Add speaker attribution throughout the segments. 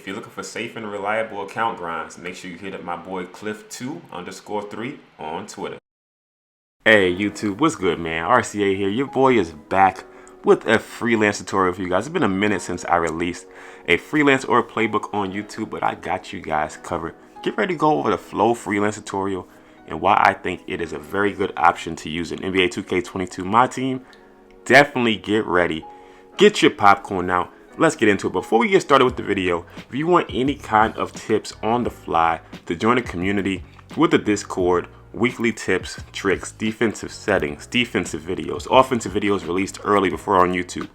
Speaker 1: If you're looking for safe and reliable account grinds, make sure you hit up my boy Cliff2_3 on Twitter. Hey YouTube, what's good, man? RCA here. Your boy is back with a freelance tutorial for you guys. It's been a minute since I released a freelance or a playbook on YouTube, but I got you guys covered. Get ready to go over the Flow freelance tutorial and why I think it is a very good option to use in NBA 2K22 My Team. Definitely get ready. Get your popcorn out. Let's get into it. Before we get started with the video, if you want any kind of tips on the fly to join a community with the Discord, weekly tips, tricks, defensive settings, defensive videos, offensive videos released early before on YouTube,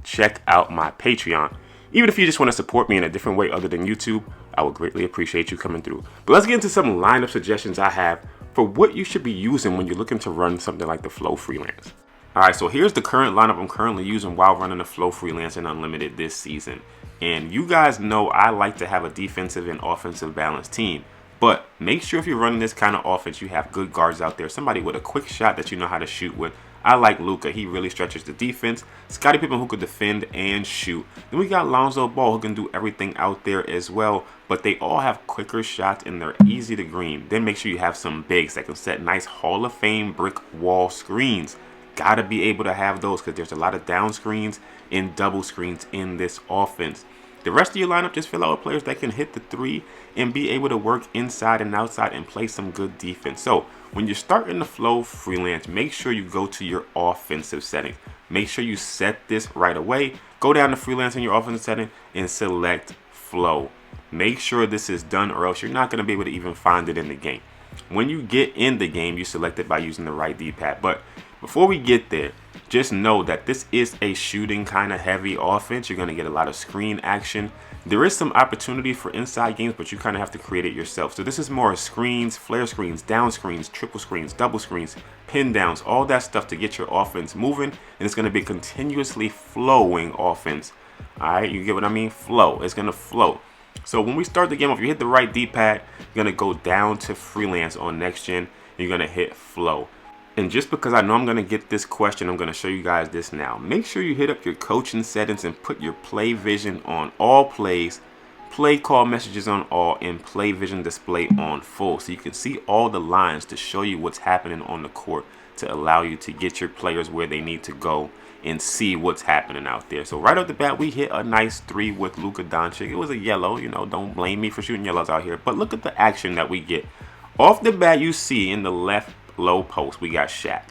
Speaker 1: check out my Patreon. Even if you just want to support me in a different way other than YouTube, I would greatly appreciate you coming through. But let's get into some lineup suggestions I have for what you should be using when you're looking to run something like the Flow Freelance. Alright, so here's the current lineup I'm currently using while running the Flow Freelance and Unlimited this season. And you guys know I like to have a defensive and offensive balanced team. But make sure if you're running this kind of offense, you have good guards out there. Somebody with a quick shot that you know how to shoot with. I like Luka. He really stretches the defense. Scottie Pippen, who could defend and shoot. Then we got Lonzo Ball, who can do everything out there as well. But they all have quicker shots and they're easy to green. Then make sure you have some bigs that can set nice Hall of Fame brick wall screens. Gotta be able to have those because there's a lot of down screens and double screens in this offense. The rest of your lineup just fill out with players that can hit the three and be able to work inside and outside and play some good defense. So when you're starting the Flow Freelance, make sure you go to your offensive settings. Make sure you set this right away. Go down to Freelance in your offensive setting and select Flow. Make sure this is done or else you're not going to be able to even find it in the game. When you get in the game, you select it by using the right D-pad. But before we get there, just know that this is a shooting kind of heavy offense. You're going to get a lot of screen action. There is some opportunity for inside games, but you kind of have to create it yourself. So this is more screens, flare screens, down screens, triple screens, double screens, pin downs, all that stuff to get your offense moving. And it's going to be continuously flowing offense. All right, you get what I mean? Flow. It's going to flow. So when we start the game, if you hit the right D-pad, you're going to go down to Freelance on Next Gen. You're going to hit Flow. And just because I know I'm going to get this question, I'm going to show you guys this now. Make sure you hit up your coaching settings and put your play vision on all plays, play call messages on all, and play vision display on full. So you can see all the lines to show you what's happening on the court to allow you to get your players where they need to go and see what's happening out there. So right off the bat, we hit a nice three with Luka Doncic. It was a yellow, you know, don't blame me for shooting yellows out here. But look at the action that we get. Off the bat, you see in the left low post, we got Shaq.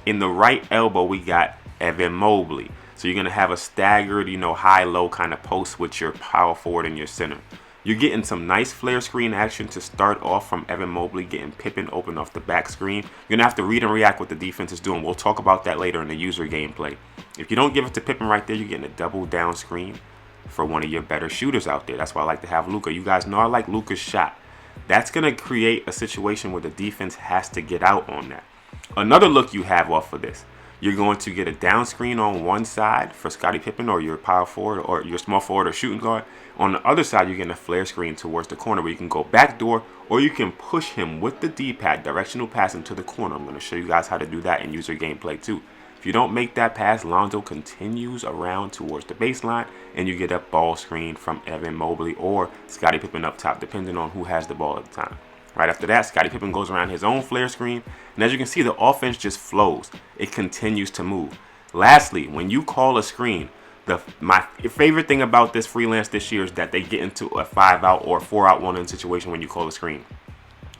Speaker 1: In the right elbow, we got Evan Mobley. So you're going to have a staggered, you know, high-low kind of post with your power forward and your center. You're getting some nice flare screen action to start off from Evan Mobley, getting Pippen open off the back screen. You're going to have to read and react what the defense is doing. We'll talk about that later in the user gameplay. If you don't give it to Pippen right there, you're getting a double down screen for one of your better shooters out there. That's why I like to have Luka. You guys know I like Luka's shot. That's going to create a situation where the defense has to get out on that. Another look you have off of this, you're going to get a down screen on one side for Scottie Pippen or your power forward or your small forward or shooting guard. On the other side, you're getting a flare screen towards the corner where you can go backdoor or you can push him with the D-pad, directional passing to the corner. I'm going to show you guys how to do that in user gameplay too. If you don't make that pass, Lonzo continues around towards the baseline and you get a ball screen from Evan Mobley or Scottie Pippen up top, depending on who has the ball at the time. Right after that, Scottie Pippen goes around his own flare screen, and as you can see, the offense just flows. It continues to move. Lastly, when you call a screen, my favorite thing about this Freelance this year is that they get into a 5-out or 4-out one-in situation when you call a screen.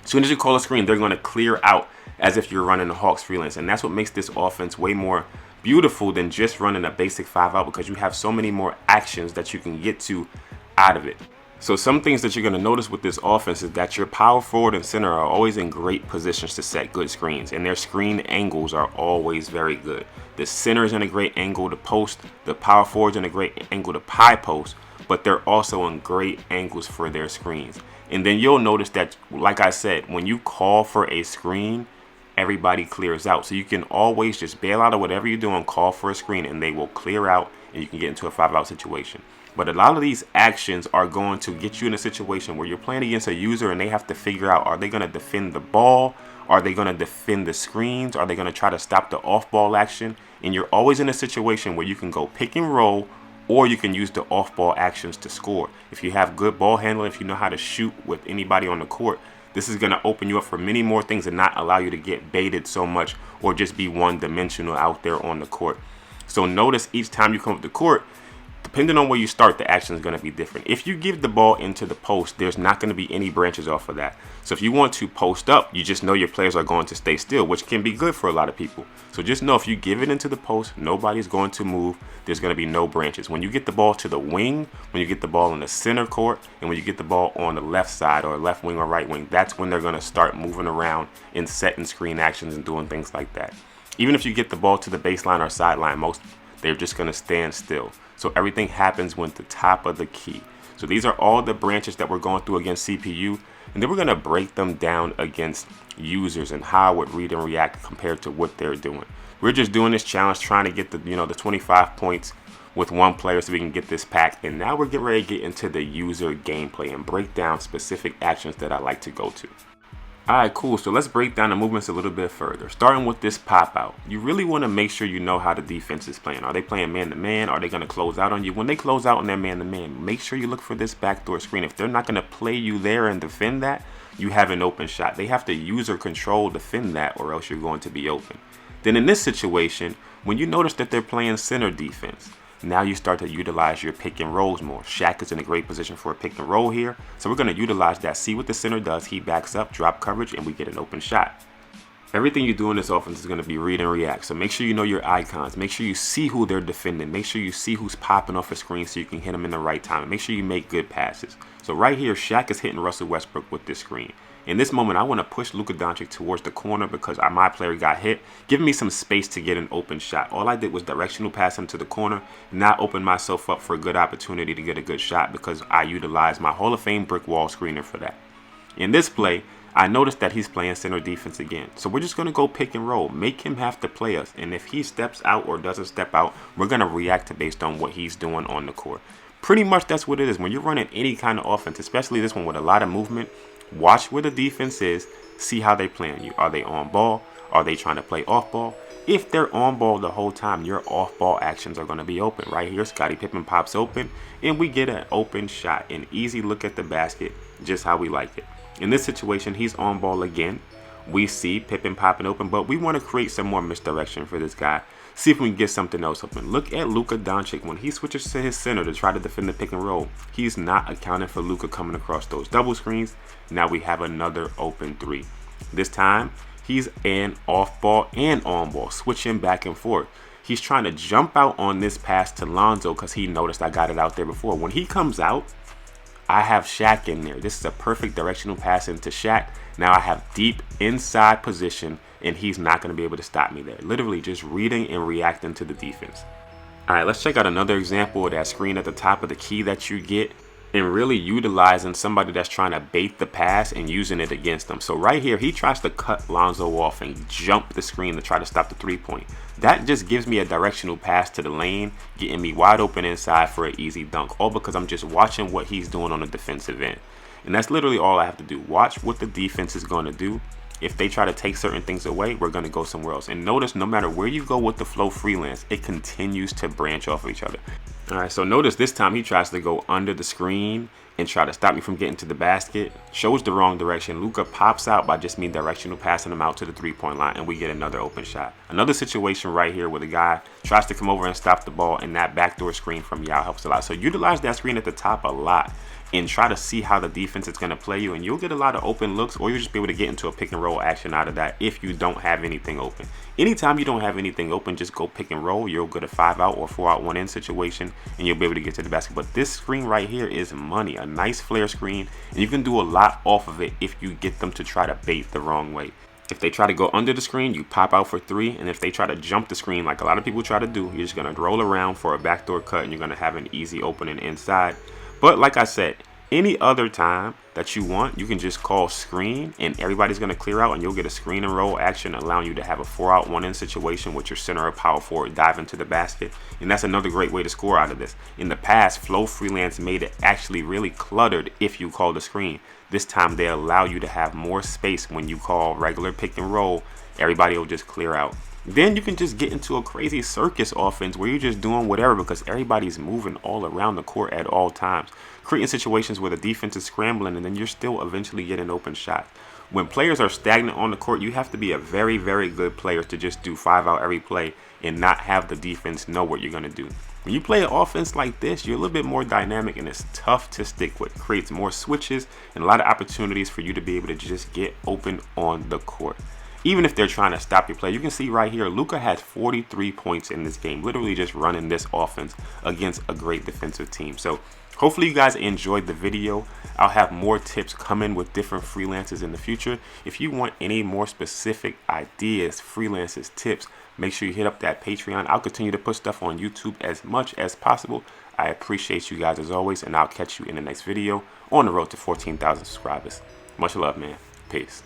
Speaker 1: As soon as you call a screen, they're going to clear out as if you're running the Hawks Freelance, and that's what makes this offense way more beautiful than just running a basic 5-out because you have so many more actions that you can get to out of it. So some things that you're going to notice with this offense is that your power forward and center are always in great positions to set good screens, and their screen angles are always very good. The center is in a great angle to post, the power forward is in a great angle to pie post, but they're also in great angles for their screens. And then you'll notice that, like I said, when you call for a screen, everybody clears out. So you can always just bail out of whatever you're doing, call for a screen, and they will clear out, and you can get into a 5-out situation. But a lot of these actions are going to get you in a situation where you're playing against a user and they have to figure out, are they going to defend the ball? Are they going to defend the screens? Are they going to try to stop the off-ball action? And you're always in a situation where you can go pick and roll or you can use the off-ball actions to score. If you have good ball handling, if you know how to shoot with anybody on the court, this is going to open you up for many more things and not allow you to get baited so much or just be one-dimensional out there on the court. So notice each time you come up the court, depending on where you start, the action is going to be different. If you give the ball into the post, there's not going to be any branches off of that. So if you want to post up, you just know your players are going to stay still, which can be good for a lot of people. So just know if you give it into the post, nobody's going to move. There's going to be no branches. When you get the ball to the wing, when you get the ball in the center court, and when you get the ball on the left side or left wing or right wing, that's when they're going to start moving around and setting screen actions and doing things like that. Even if you get the ball to the baseline or sideline, they're just going to stand still. So everything happens with the top of the key. So these are all the branches that we're going through against CPU. And then we're going to break them down against users and how I would read and react compared to what they're doing. We're just doing this challenge, trying to get the 25 points with one player so we can get this pack. And now we're getting ready to get into the user gameplay and break down specific actions that I like to go to. Alright, cool. So let's break down the movements a little bit further. Starting with this pop out. You really want to make sure you know how the defense is playing. Are they playing man-to-man? Are they going to close out on you? When they close out on their man-to-man, make sure you look for this backdoor screen. If they're not going to play you there and defend that, you have an open shot. They have to user control defend that, or else you're going to be open. Then in this situation, when you notice that they're playing center defense, now you start to utilize your pick and rolls more. Shaq is in a great position for a pick and roll here. So we're going to utilize that. See what the center does. He backs up, drop coverage, and we get an open shot. Everything you do in this offense is going to be read and react. So make sure you know your icons. Make sure you see who they're defending. Make sure you see who's popping off the screen so you can hit them in the right time. And make sure you make good passes. So right here, Shaq is hitting Russell Westbrook with this screen. In this moment, I want to push Luka Doncic towards the corner because my player got hit, giving me some space to get an open shot. All I did was directional pass him to the corner, not open myself up for a good opportunity to get a good shot because I utilized my Hall of Fame brick wall screener for that. In this play, I noticed that he's playing center defense again. So we're just going to go pick and roll, make him have to play us. And if he steps out or doesn't step out, we're going to react based on what he's doing on the court. Pretty much that's what it is. When you're running any kind of offense, especially this one with a lot of movement, watch where the defense is, see how they playing you. Are they on ball? Are they trying to play off ball? If they're on ball the whole time, your off ball actions are going to be open. Right here, Scottie Pippen pops open, and we get an open shot. An easy look at the basket, just how we like it. In this situation, he's on ball again. We see Pippen popping open, but we want to create some more misdirection for this guy. See if we can get something else open. Look at Luka Doncic. When he switches to his center to try to defend the pick and roll, he's not accounting for Luka coming across those double screens. Now we have another open three. This time, he's an off ball and on ball, switching back and forth. He's trying to jump out on this pass to Lonzo because he noticed I got it out there before. When he comes out, I have Shaq in there. This is a perfect directional pass into Shaq. Now I have deep inside position, and he's not going to be able to stop me there. Literally just reading and reacting to the defense. All right, let's check out another example of that screen at the top of the key that you get, and really utilizing somebody that's trying to bait the pass and using it against them. So right here, he tries to cut Lonzo off and jump the screen to try to stop the three-point. That just gives me a directional pass to the lane, getting me wide open inside for an easy dunk, all because I'm just watching what he's doing on the defensive end. And that's literally all I have to do. Watch what the defense is going to do. If they try to take certain things away, we're going to go somewhere else. And notice no matter where you go with the flow freelance, it continues to branch off of each other. All right, so notice this time he tries to go under the screen and try to stop me from getting to the basket. Shows the wrong direction. Luka pops out by just me directional passing him out to the three-point line, and we get another open shot. Another situation right here where the guy tries to come over and stop the ball, and that backdoor screen from Yao helps a lot. So utilize that screen at the top a lot and try to see how the defense is going to play you, and you'll get a lot of open looks, or you'll just be able to get into a pick and roll action out of that if you don't have anything open. Anytime you don't have anything open, just go pick and roll. You'll get a 5-out or 4-out 1-in situation, and you'll be able to get to the basket. But this screen right here is money, a nice flare screen, and you can do a lot off of it if you get them to try to bait the wrong way. If they try to go under the screen, you pop out for 3, and if they try to jump the screen like a lot of people try to do, you're just going to roll around for a backdoor cut, and you're going to have an easy opening inside. But like I said, any other time that you want, you can just call screen and everybody's going to clear out, and you'll get a screen and roll action allowing you to have a 4-out 1-in situation with your center or power forward dive into the basket. And that's another great way to score out of this. In the past, Flow Freelance made it actually really cluttered if you call the screen. This time they allow you to have more space when you call regular pick and roll. Everybody will just clear out. Then you can just get into a crazy circus offense where you're just doing whatever because everybody's moving all around the court at all times, creating situations where the defense is scrambling and then you're still eventually getting open shots. When players are stagnant on the court, you have to be a very, very good player to just do 5-out every play and not have the defense know what you're going to do. When you play an offense like this, you're a little bit more dynamic and it's tough to stick with. It creates more switches and a lot of opportunities for you to be able to just get open on the court. Even if they're trying to stop your play, you can see right here, Luka has 43 points in this game, literally just running this offense against a great defensive team. So hopefully you guys enjoyed the video. I'll have more tips coming with different freelancers in the future. If you want any more specific ideas, freelancers, tips, make sure you hit up that Patreon. I'll continue to put stuff on YouTube as much as possible. I appreciate you guys as always, and I'll catch you in the next video on the road to 14,000 subscribers. Much love, man. Peace.